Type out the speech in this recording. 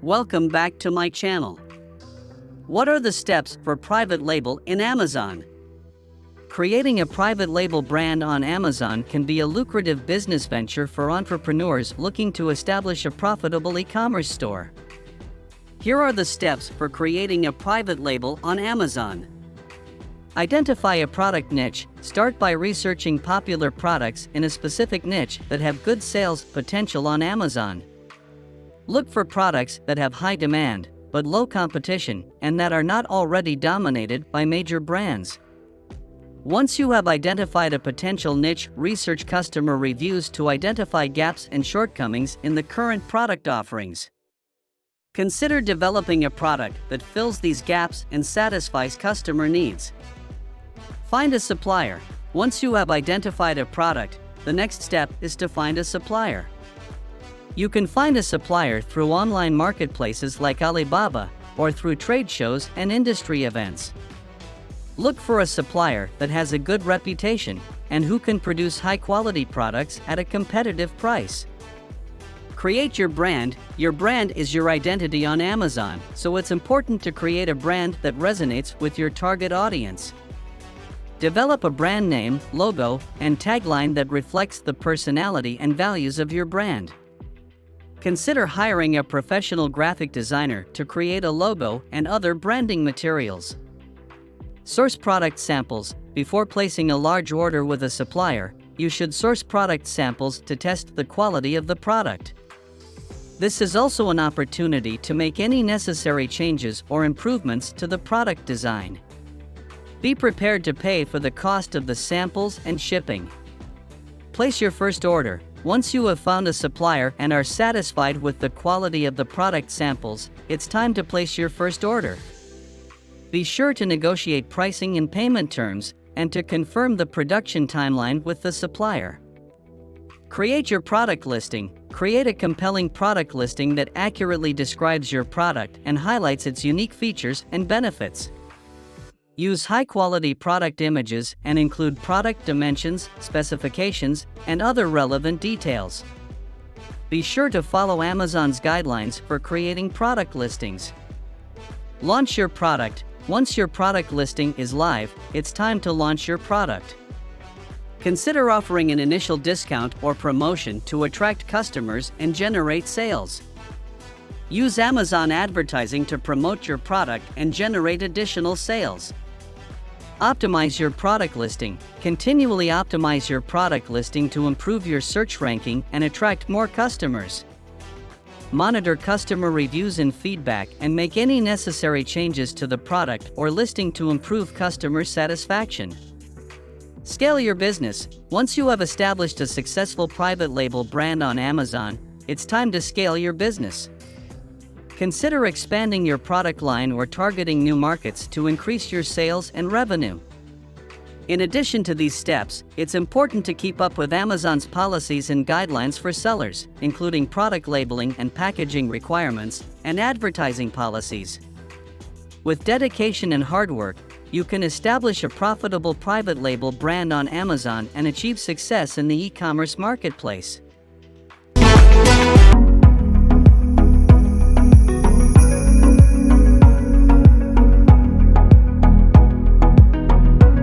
Welcome back to my channel. What are the steps for private label in Amazon? Creating a private label brand on Amazon can be a lucrative business venture for entrepreneurs looking to establish a profitable e-commerce store. Here are the steps for creating a private label on Amazon. Identify a product niche. Start by researching popular products in a specific niche that have good sales potential on Amazon. Look for products that have high demand, but low competition, and that are not already dominated by major brands. Once you have identified a potential niche, research customer reviews to identify gaps and shortcomings in the current product offerings. Consider developing a product that fills these gaps and satisfies customer needs. Find a supplier. Once you have identified a product, the next step is to find a supplier. You can find a supplier through online marketplaces like Alibaba or through trade shows and industry events. Look for a supplier that has a good reputation and who can produce high-quality products at a competitive price. Create your brand. Your brand is your identity on Amazon, so it's important to create a brand that resonates with your target audience. Develop a brand name, logo, and tagline that reflects the personality and values of your brand. Consider hiring a professional graphic designer to create a logo and other branding materials. Source product samples. Before placing a large order with a supplier, you should source product samples to test the quality of the product. This is also an opportunity to make any necessary changes or improvements to the product design. Be prepared to pay for the cost of the samples and shipping. Place your first order. Once you have found a supplier and are satisfied with the quality of the product samples, it's time to place your first order. Be sure to negotiate pricing and payment terms, and to confirm the production timeline with the supplier. Create your product listing. Create a compelling product listing that accurately describes your product and highlights its unique features and benefits. Use high-quality product images and include product dimensions, specifications, and other relevant details. Be sure to follow Amazon's guidelines for creating product listings. Launch your product. Once your product listing is live, it's time to launch your product. Consider offering an initial discount or promotion to attract customers and generate sales. Use Amazon advertising to promote your product and generate additional sales. Optimize your product listing. Continually optimize your product listing to improve your search ranking and attract more customers. Monitor customer reviews and feedback and make any necessary changes to the product or listing to improve customer satisfaction. Scale your business. Once you have established a successful private label brand on Amazon, it's time to scale your business. Consider expanding your product line or targeting new markets to increase your sales and revenue. In addition to these steps, it's important to keep up with Amazon's policies and guidelines for sellers, including product labeling and packaging requirements, and advertising policies. With dedication and hard work, you can establish a profitable private label brand on Amazon and achieve success in the e-commerce marketplace.